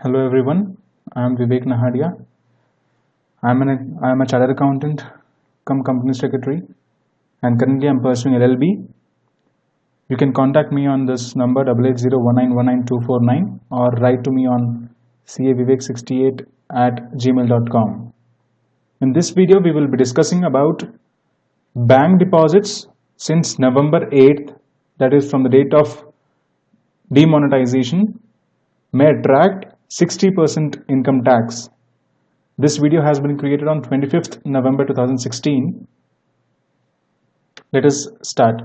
Hello everyone, I am Vivek Nahadia. I am a chartered accountant, come company secretary, and currently I am pursuing LLB. You can contact me on this number 8801919249 or write to me on cavivek68@gmail.com. In this video, we will be discussing about bank deposits since November 8th, that is from the date of demonetization, may attract 60% income tax. This video has been created on 25th November 2016. Let us start.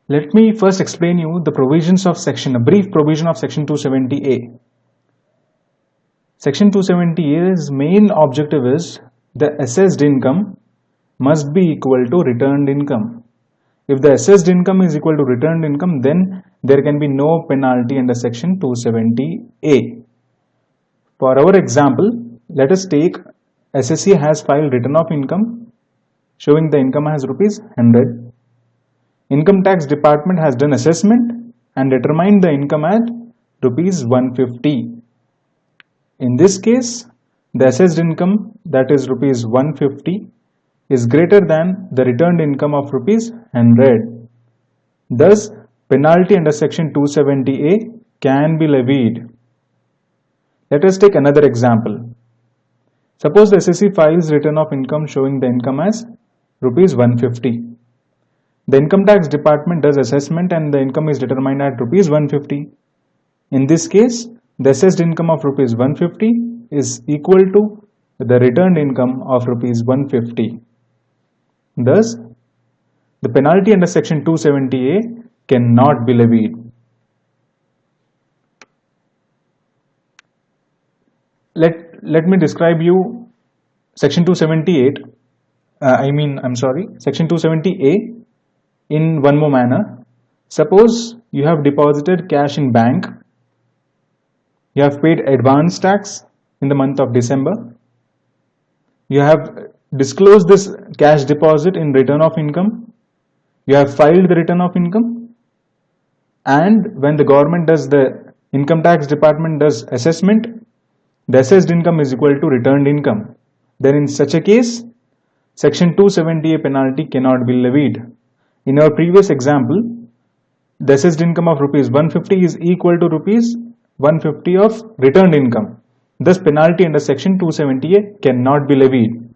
Let me first explain you the provisions of a brief provision of section 270A. Section 270A's main objective is the assessed income must be equal to returned income. If the assessed income is equal to returned income, then there can be no penalty under section 270A. For our example, let us take Assessee has filed return of income showing the income as rupees 100. Income tax department has done assessment and determined the income at rupees 150. In this case, the assessed income, that is rupees 150, is greater than the returned income of rupees 100. Thus, penalty under section 270A can be levied. Let us take another example. Suppose the assessee files return of income showing the income as rupees 150. The income tax department does assessment and the income is determined at rupees 150. In this case, the assessed income of rupees 150 is equal to the returned income of rupees 150. Thus, the penalty under section 270A cannot be levied. Let me describe you section 278, section 270A in one more manner. Suppose you have deposited cash in bank, you have paid advance tax in the month of December, you have disclosed this cash deposit in return of income, you have filed the return of income, and when the government does, the income tax department does assessment, the assessed income is equal to returned income. Then in such a case, section 270A penalty cannot be levied. In our previous example, the assessed income of rupees 150 is equal to rupees 150 of returned income. Thus penalty under section 270A cannot be levied.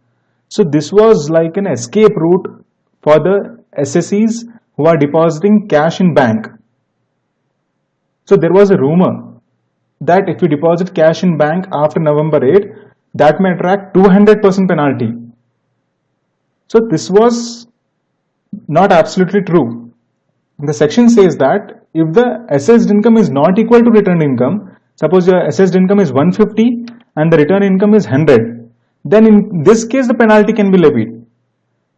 So this was like an escape route for the assessees who are depositing cash in bank. So there was a rumor that if you deposit cash in bank after November 8, that may attract 200% penalty. So this was not absolutely true. The section says that if the assessed income is not equal to returned income, suppose your assessed income is 150 and the return income is 100, then in this case the penalty can be levied.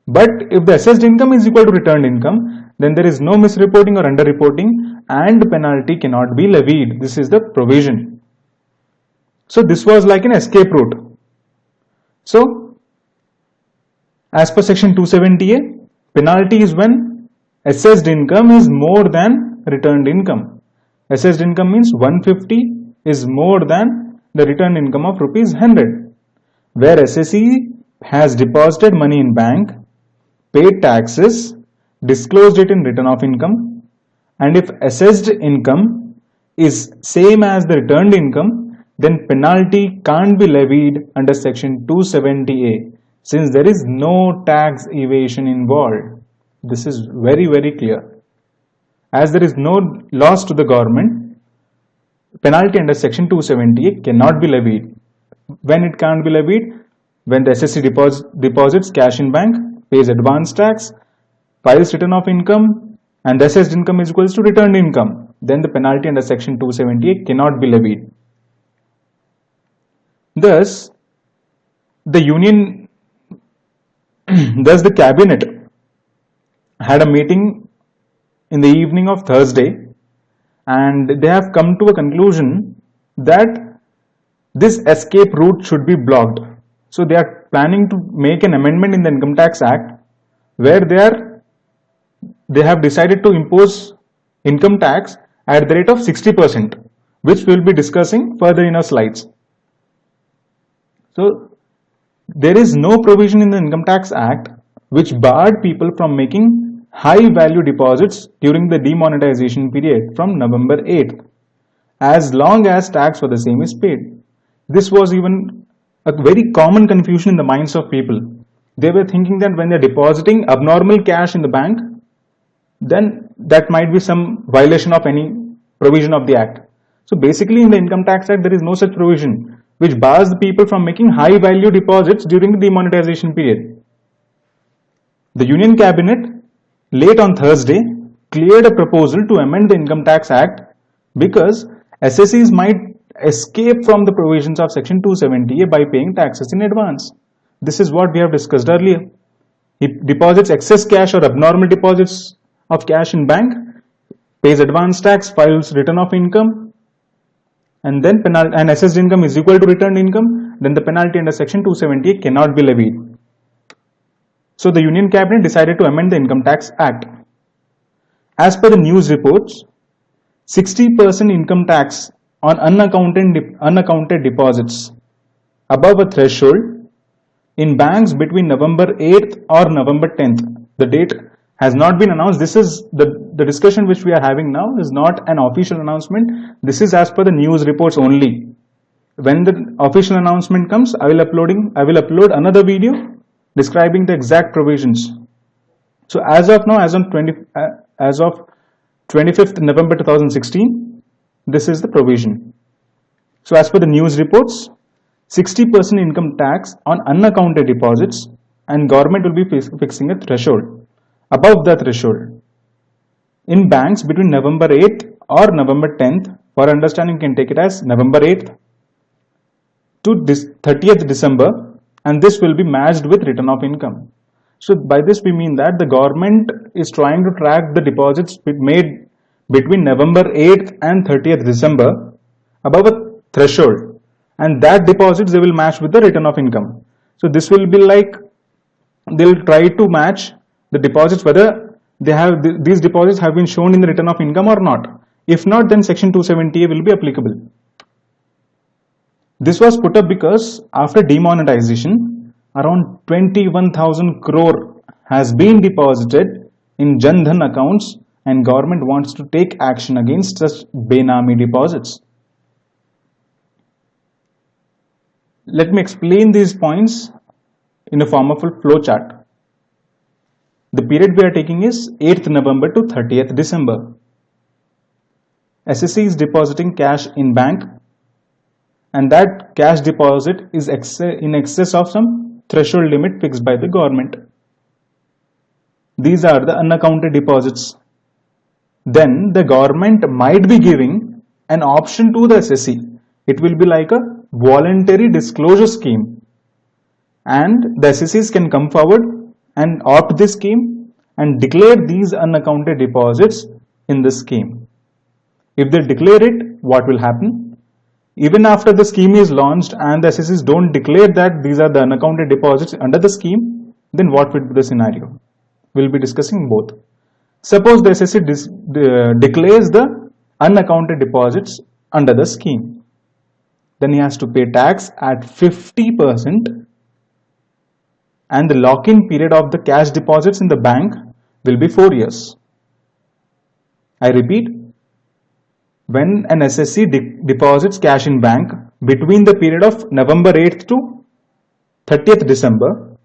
But if the assessed income is equal to returned income, then there is no misreporting or underreporting and the penalty cannot be levied. This is the provision. So this was like an escape route. So as per section 270A, penalty is when assessed income is more than returned income. Assessed income means 150 is more than the returned income of rupees 100. Where assessee has deposited money in bank, paid taxes, disclosed it in return of income, and if assessed income is same as the returned income, then penalty can't be levied under section 270A since there is no tax evasion involved. This is very, very clear. As there is no loss to the government, penalty under section 270A cannot be levied. When it can't be levied? When the assessee deposits cash in bank, pays advance tax, files return of income, and the assessed income is equal to returned income, then the penalty under section 278 cannot be levied. Thus, the cabinet had a meeting in the evening of Thursday, and they have come to a conclusion that this escape route should be blocked. So they are planning to make an amendment in the Income Tax Act where they have decided to impose income tax at the rate of 60%, which we'll be discussing further in our slides. So there is no provision in the Income Tax Act which barred people from making high value deposits during the demonetization period from November 8th, as long as tax for the same is paid. This was even a very common confusion in the minds of people. They were thinking that when they're depositing abnormal cash in the bank, then that might be some violation of any provision of the act. So basically in the Income Tax Act, there is no such provision which bars the people from making high value deposits during the demonetization period. The Union Cabinet late on Thursday cleared a proposal to amend the Income Tax Act because assessees might escape from the provisions of Section 270A by paying taxes in advance. This is what we have discussed earlier. He deposits excess cash or abnormal deposits of cash in bank, pays advance tax, files return of income, and then and assessed income is equal to returned income, then the penalty under Section 270 cannot be levied. So the Union Cabinet decided to amend the Income Tax Act. As per the news reports, 60% income tax on unaccounted deposits above a threshold in banks between November 8th or November 10th. The date has not been announced. This is the discussion which we are having now is not an official announcement. This is as per the news reports only. When the official announcement comes, I will upload another video describing the exact provisions. So as of now, as of 25th November 2016, this is the provision. So as per the news reports, 60% income tax on unaccounted deposits, and government will be fixing a threshold. Above the threshold in banks between November 8th or November 10th, for understanding you can take it as November 8th to 30th December, and this will be matched with return of income. So by this we mean that the government is trying to track the deposits made between November 8th and 30th December above a threshold, and that deposits they will match with the return of income. So this will be like they'll try to match the deposits whether these deposits have been shown in the return of income or not. If not, then Section 270A will be applicable. This was put up because after demonetization, around 21,000 crore has been deposited in Jan Dhan accounts, and government wants to take action against such benami deposits. Let me explain these points in a form of a flowchart. The period we are taking is 8th November to 30th December. Assessee is depositing cash in bank, and that cash deposit is in excess of some threshold limit fixed by the government. These are the unaccounted deposits. Then the government might be giving an option to the assessee. It will be like a voluntary disclosure scheme, and the assessees can come forward and opt this scheme and declare these unaccounted deposits in this scheme. If they declare it, what will happen? Even after the scheme is launched and the assessees don't declare that these are the unaccounted deposits under the scheme, then what will be the scenario? We'll be discussing both. Suppose the assessee declares the unaccounted deposits under the scheme. Then he has to pay tax at 50%, and the lock-in period of the cash deposits in the bank will be 4 years. I repeat, when an assessee deposits cash in bank between the period of November 8th to 30th December,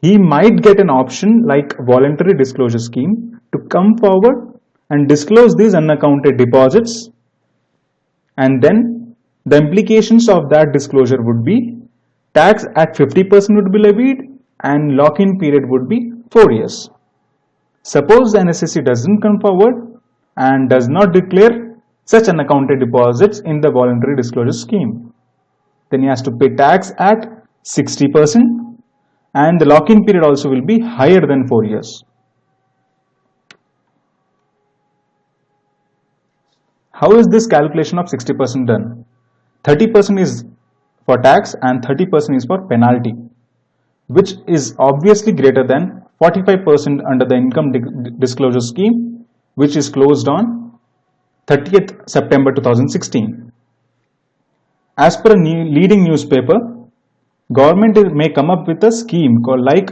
he might get an option like voluntary disclosure scheme to come forward and disclose these unaccounted deposits, and then the implications of that disclosure would be tax at 50% would be levied and lock-in period would be 4 years. Suppose the assessee doesn't come forward and does not declare such unaccounted deposits in the voluntary disclosure scheme, then he has to pay tax at 60%, and the lock-in period also will be higher than 4 years. How is this calculation of 60% done? 30% is for tax and 30% is for penalty, which is obviously greater than 45% under the income disclosure scheme, which is closed on 30th September 2016. As per a leading newspaper, government may come up with a scheme called like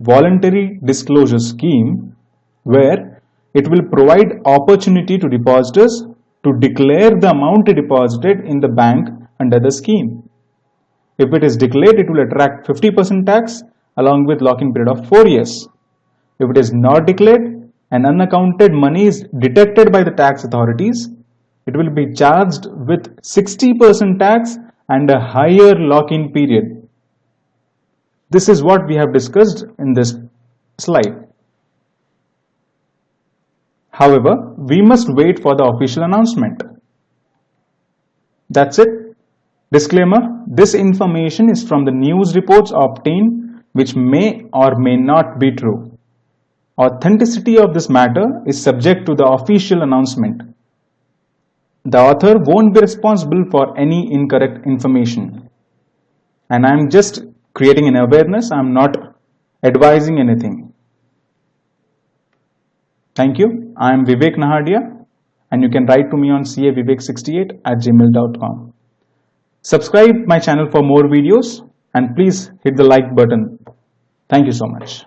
voluntary disclosure scheme, where it will provide opportunity to depositors to declare the amount deposited in the bank under the scheme. If it is declared, it will attract 50% tax along with lock-in period of 4 years. If it is not declared and unaccounted money is detected by the tax authorities, it will be charged with 60% tax and a higher lock-in period. This is what we have discussed in this slide. However, we must wait for the official announcement. That's it. Disclaimer, this information is from the news reports obtained which may or may not be true. Authenticity of this matter is subject to the official announcement. The author won't be responsible for any incorrect information. And I'm just creating an awareness, I'm not advising anything. Thank you. I am Vivek Nahadia, and you can write to me on cavivek68@gmail.com. Subscribe my channel for more videos and please hit the like button. Thank you so much.